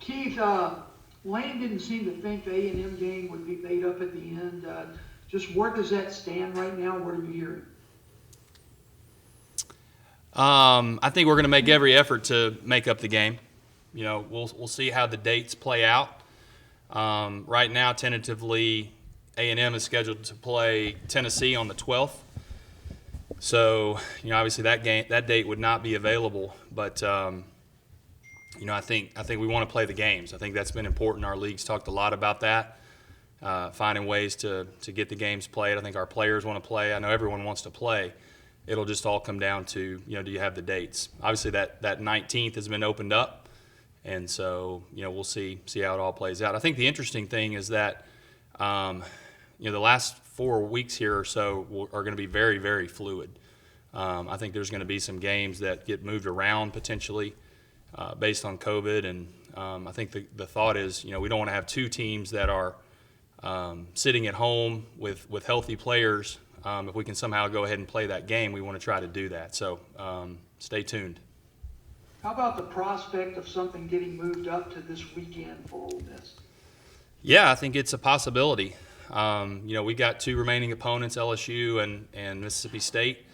Keith, Lane didn't seem to think the A&M game would be made up at the end. Just where does that stand right now? What are you hearing? I think we're going to make every effort to make up the game. We'll see how the dates play out. Right now, tentatively, A&M is scheduled to play Tennessee on the 12th. So, obviously that date would not be available. But I think we want to play the games. I think that's been important. Our league's talked a lot about that, finding ways to get the games played. I think our players want to play. I know everyone wants to play. It'll just all come down to, do you have the dates? Obviously, that 19th has been opened up, and so, we'll see how it all plays out. I think the interesting thing is that, the last 4 weeks here or so are going to be very, very fluid. I think there's going to be some games that get moved around potentially based on COVID, and I think the thought is, we don't want to have two teams that are sitting at home with healthy players. If we can somehow go ahead and play that game, we want to try to do that. So stay tuned. How about the prospect of something getting moved up to this weekend for Ole Miss? Yeah, I think it's a possibility. We got two remaining opponents, LSU and Mississippi State.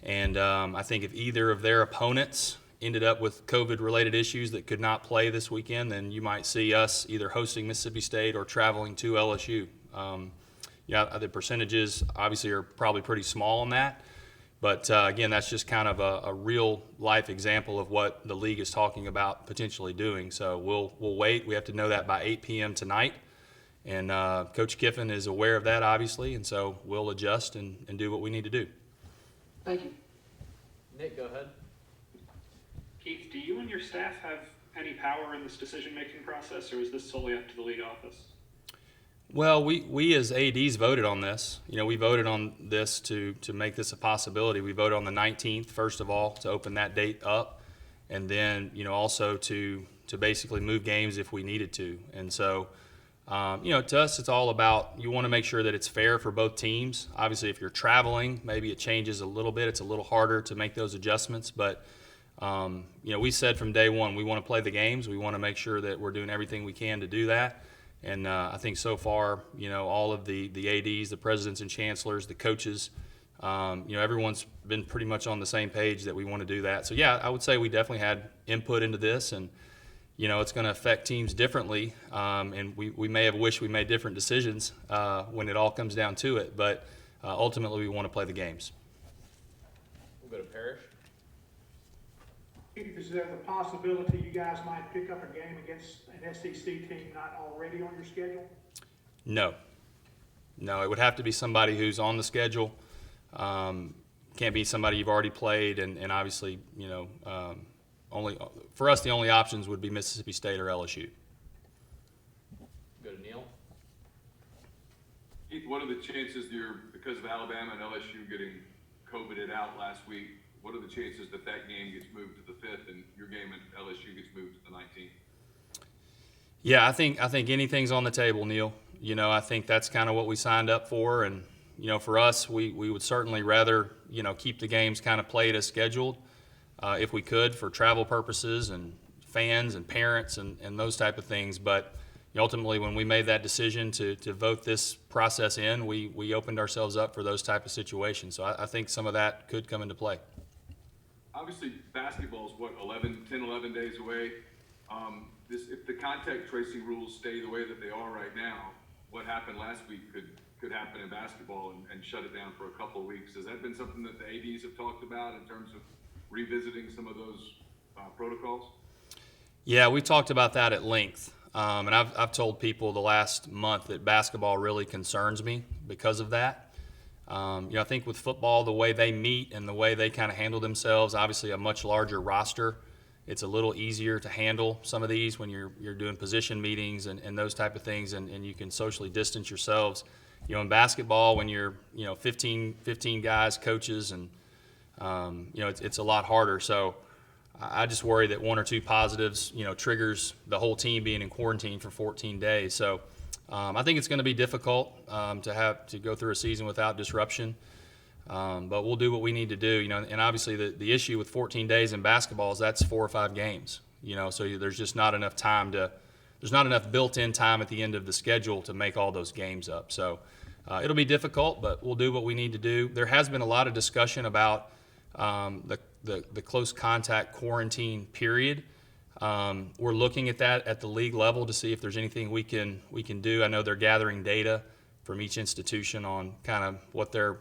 And I think if either of their opponents ended up with COVID-related issues that could not play this weekend, then you might see us either hosting Mississippi State or traveling to LSU. The percentages obviously are probably pretty small on that. But, again, that's just kind of a real-life example of what the league is talking about potentially doing. So we'll wait. We have to know that by 8 p.m. tonight. And Coach Kiffin is aware of that, obviously, and so we'll adjust and do what we need to do. Thank you. Nick, go ahead. Keith, do you and your staff have any power in this decision-making process, or is this solely up to the league office? Well, we as ADs voted on this. We voted on this to make this a possibility. We voted on the 19th, first of all, to open that date up, and then, also to basically move games if we needed to. And so, to us, it's all about, you want to make sure that it's fair for both teams. Obviously, if you're traveling, maybe it changes a little bit. It's a little harder to make those adjustments, but we said from day one we want to play the games. We want to make sure that we're doing everything we can to do that. And I think so far, all of the ADs, the presidents and chancellors, the coaches, everyone's been pretty much on the same page that we want to do that. So, yeah, I would say we definitely had input into this, and, it's going to affect teams differently. And we may have wished we made different decisions when it all comes down to it. But ultimately, we want to play the games. We'll go to Parrish. Is there the possibility you guys might pick up a game against an SEC team not already on your schedule? No, it would have to be somebody who's on the schedule. Can't be somebody you've already played, and obviously, only for us the only options would be Mississippi State or LSU. Go to Neil. Keith, what are the chances because of Alabama and LSU getting COVIDed out last week, what are the chances that game gets moved to the 5th and your game at LSU gets moved to the 19th? Yeah, I think anything's on the table, Neil. I think that's kind of what we signed up for, and for us, we would certainly rather keep the games kind of played as scheduled, if we could, for travel purposes and fans and parents and those type of things. But ultimately, when we made that decision to vote this process in, we opened ourselves up for those type of situations. So I think some of that could come into play. Obviously, basketball is 10, 11 days away. If the contact tracing rules stay the way that they are right now, what happened last week could happen in basketball and shut it down for a couple of weeks. Has that been something that the ADs have talked about in terms of revisiting some of those protocols? Yeah, we talked about that at length. And I've told people the last month that basketball really concerns me because of that. I think with football, the way they meet and the way they kind of handle themselves, obviously a much larger roster, it's a little easier to handle some of these when you're doing position meetings and those type of things, and you can socially distance yourselves. In basketball, when you're 15 guys, coaches, and it's a lot harder. So I just worry that one or two positives, triggers the whole team being in quarantine for 14 days. So I think it's going to be difficult to go through a season without disruption, but we'll do what we need to do. And obviously the issue with 14 days in basketball is that's 4 or 5 games. So there's just not enough time to there's not enough built-in time at the end of the schedule to make all those games up. So it'll be difficult, but we'll do what we need to do. There has been a lot of discussion about the close contact quarantine period. We're looking at that at the league level to see if there's anything we can do. I know they're gathering data from each institution on kind of what their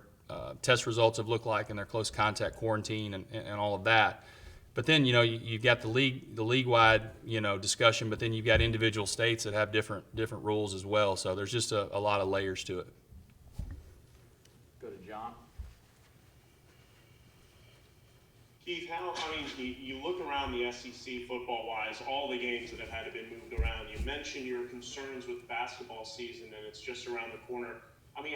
test results have looked like in their close contact quarantine and all of that. But then, you've got the league-wide, discussion, but then you've got individual states that have different rules as well. So there's just a lot of layers to it. Go to John. Keith, you look around the SEC football-wise, all the games that have had to be moved around. You mentioned your concerns with basketball season, and it's just around the corner.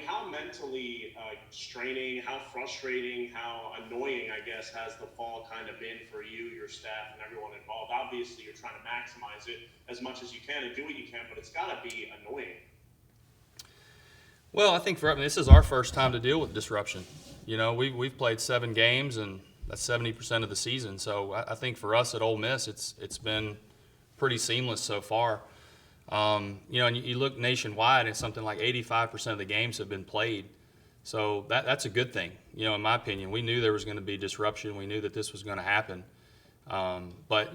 How mentally straining, how frustrating, how annoying, I guess, has the fall kind of been for you, your staff, and everyone involved? Obviously, you're trying to maximize it as much as you can and do what you can, but it's got to be annoying. Well, I think this is our first time to deal with disruption. We've played 7 games, and that's 70% of the season. So I think for us at Ole Miss, it's been pretty seamless so far. And you look nationwide, and something like 85% of the games have been played. So that's a good thing, in my opinion. We knew there was going to be disruption. We knew that this was going to happen. But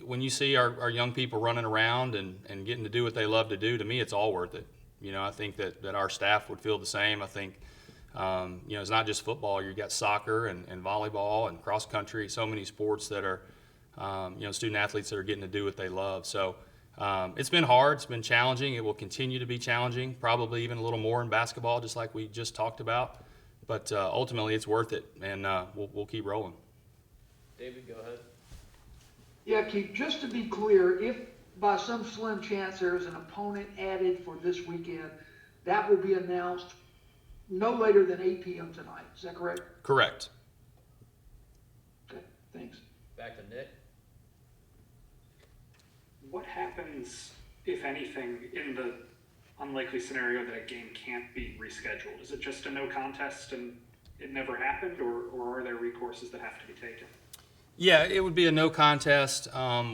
when you see our young people running around and getting to do what they love to do, to me, it's all worth it. I think that our staff would feel the same. I think, it's not just football. You've got soccer and volleyball and cross country, so many sports that are, student athletes that are getting to do what they love. So it's been hard. It's been challenging. It will continue to be challenging, probably even a little more in basketball, just like we just talked about. But ultimately, it's worth it, and we'll keep rolling. David, go ahead. Yeah, Keith, just to be clear, if by some slim chance there's an opponent added for this weekend, that will be announced no later than 8 p.m. tonight. Is that correct? Correct. Okay, thanks. Back to Nick. What happens, if anything, in the unlikely scenario that a game can't be rescheduled? Is it just a no contest and it never happened, or are there recourses that have to be taken? Yeah, it would be a no contest.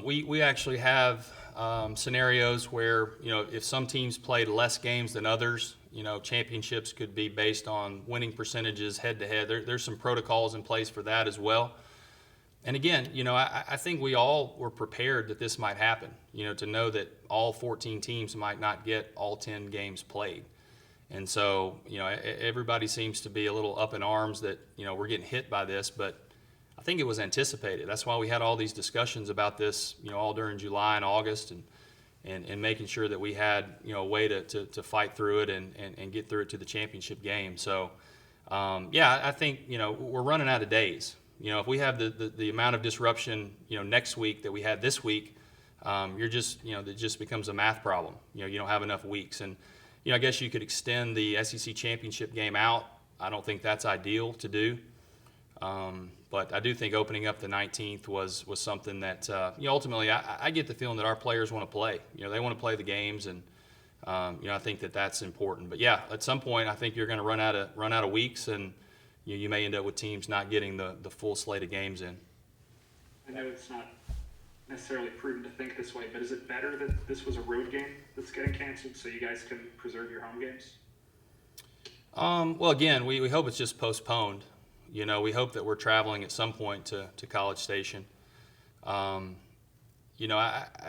We actually have scenarios where, if some teams played less games than others, championships could be based on winning percentages head-to-head. There's some protocols in place for that as well. And again, I think we all were prepared that this might happen, to know that all 14 teams might not get all 10 games played. And so, everybody seems to be a little up in arms that, we're getting hit by this, but I think it was anticipated. That's why we had all these discussions about this, all during July and August and making sure that we had, a way to fight through it and get through it to the championship game. So, I think, we're running out of days. If we have the amount of disruption, next week that we had this week, it just becomes a math problem. You don't have enough weeks. And, I guess you could extend the SEC championship game out. I don't think that's ideal to do. But I do think opening up the 19th was something that, ultimately I get the feeling that our players want to play. They want to play the games, and, I think that that's important. But, yeah, at some point I think you're going to run out of weeks, and you may end up with teams not getting the full slate of games in. I know it's not necessarily prudent to think this way, but is it better that this was a road game that's getting canceled so you guys can preserve your home games? Well, again, we hope it's just postponed. We hope that we're traveling at some point to College Station. I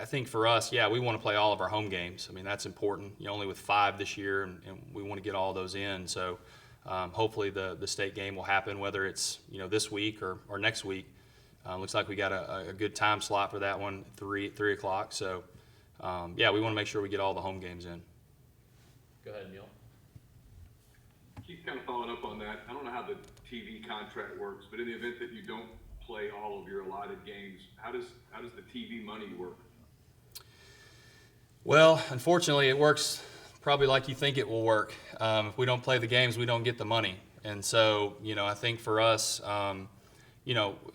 think for us, we want to play all of our home games. That's important. Only with 5 this year, and we want to get all those in. So hopefully the state game will happen, whether it's this week or next week. Looks like we got a good time slot for that one, 3 o'clock. So we want to make sure we get all the home games in. Go ahead, Neil. Keep kind of following up on that. I don't know how the TV contract works, but in the event that you don't play all of your allotted games, how does the TV money work? Well, unfortunately, it works probably like you think it will work. If we don't play the games, we don't get the money. And so, I think for us,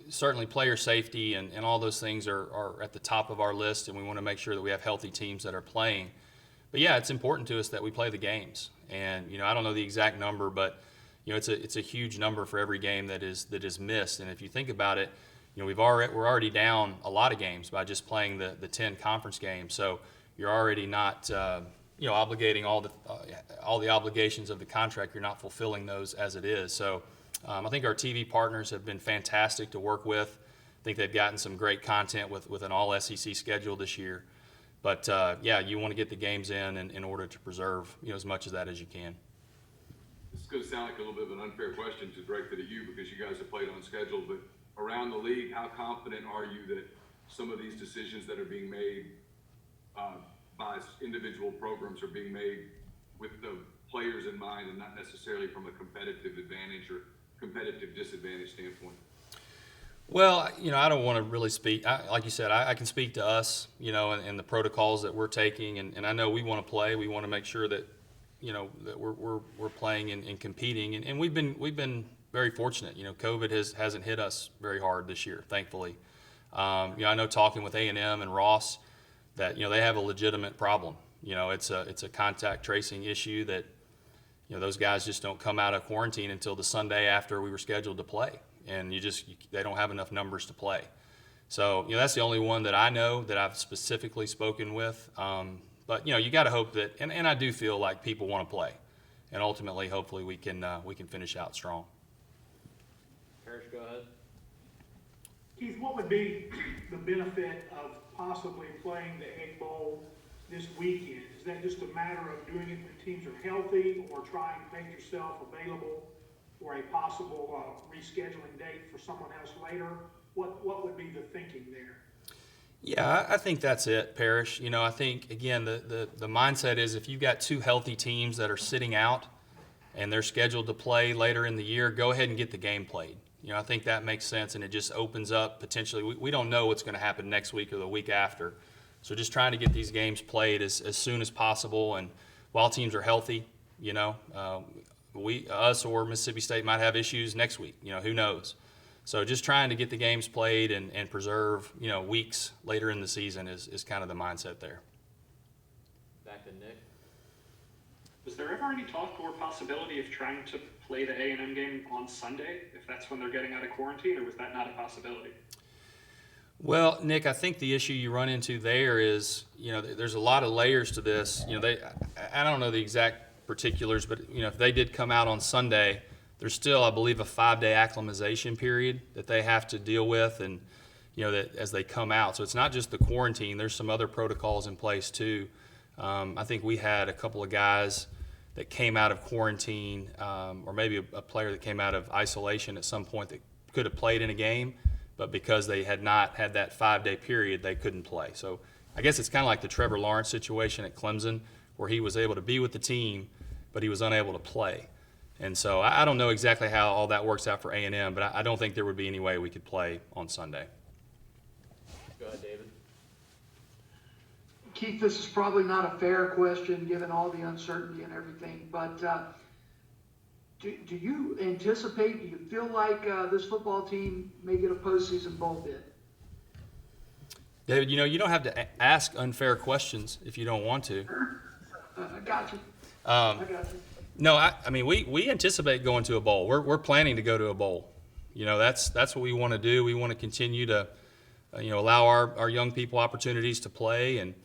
certainly player safety and all those things are at the top of our list, and we want to make sure that we have healthy teams that are playing. But it's important to us that we play the games. And, I don't know the exact number, but, it's a huge number for every game that is missed. And if you think about it, we're already down a lot of games by just playing the 10 conference games. So you're already not, obligating all the obligations of the contract. You're not fulfilling those as it is. So I think our TV partners have been fantastic to work with. I think they've gotten some great content with an all SEC schedule this year. But you want to get the games in order to preserve as much of that as you can. This is going to sound like a little bit of an unfair question to direct it at you because you guys have played on schedule, but around the league, how confident are you that some of these decisions that are being made by individual programs are being made with the players in mind and not necessarily from a competitive advantage or competitive disadvantage standpoint? Well, I don't want to really speak. Like you said, I can speak to us, and the protocols that we're taking, and I know we want to play. We want to make sure that, that we're playing and competing, and we've been very fortunate. COVID hasn't hit us very hard this year, thankfully. I know talking with A&M and Ross that they have a legitimate problem. It's a contact tracing issue that those guys just don't come out of quarantine until the Sunday after we were scheduled to play. And they don't have enough numbers to play. So, that's the only one that I know that I've specifically spoken with. But, you got to hope that, and I do feel like people want to play. And ultimately, hopefully, we can finish out strong. Parrish, go ahead. Keith, what would be the benefit of possibly playing the Egg Bowl this weekend? Is that just a matter of doing it when teams are healthy, or trying to make yourself available for a possible rescheduling date for someone else later? What would be the thinking there? Yeah, I think that's it, Parrish. I think, again, the mindset is if you've got two healthy teams that are sitting out and they're scheduled to play later in the year, go ahead and get the game played. I think that makes sense, and it just opens up potentially. We don't know what's going to happen next week or the week after. So just trying to get these games played as soon as possible, and while teams are healthy, us or Mississippi State might have issues next week. Who knows? So just trying to get the games played and preserve, weeks later in the season is kind of the mindset there. Back to Nick. Was there ever any talk or possibility of trying to play the A&M game on Sunday, if that's when they're getting out of quarantine, or was that not a possibility? Well, Nick, I think the issue you run into there is, there's a lot of layers to this. I don't know the exact particulars, but if they did come out on Sunday, there's still, I believe, a 5-day acclimatization period that they have to deal with, and that as they come out. So it's not just the quarantine. There's some other protocols in place too. I think we had a couple of guys that came out of quarantine, or maybe a player that came out of isolation at some point that could have played in a game, but because they had not had that 5-day period, they couldn't play. So I guess it's kind of like the Trevor Lawrence situation at Clemson, where he was able to be with the team, but he was unable to play. And so I don't know exactly how all that works out for A&M, but I don't think there would be any way we could play on Sunday. Go ahead, David. Keith, this is probably not a fair question given all the uncertainty and everything, but do you anticipate, do you feel like this football team may get a postseason bowl bid? David, you don't have to ask unfair questions if you don't want to. I got you. I got you. No, I mean we anticipate going to a bowl. We're planning to go to a bowl. That's what we want to do. We want to continue to allow our young people opportunities to play and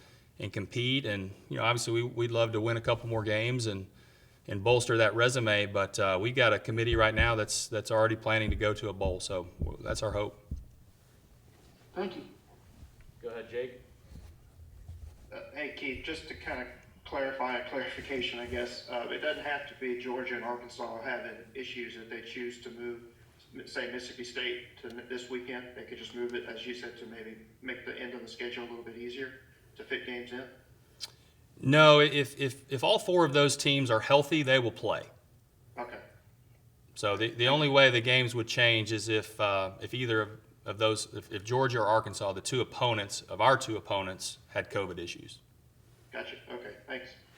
compete. And obviously we'd love to win a couple more games and bolster that resume. But we got a committee right now that's already planning to go to a bowl. So that's our hope. Thank you. Go ahead, Jake. Hey, Keith, just to kind of clarify a clarification, I guess, it doesn't have to be Georgia and Arkansas having issues if they choose to move, say, Mississippi State to this weekend. They could just move it, as you said, to maybe make the end of the schedule a little bit easier to fit games in. No, if all four of those teams are healthy, they will play. Okay. So the only way the games would change is if either of those, if Georgia or Arkansas, our two opponents, had COVID issues. Gotcha. Okay. Thanks.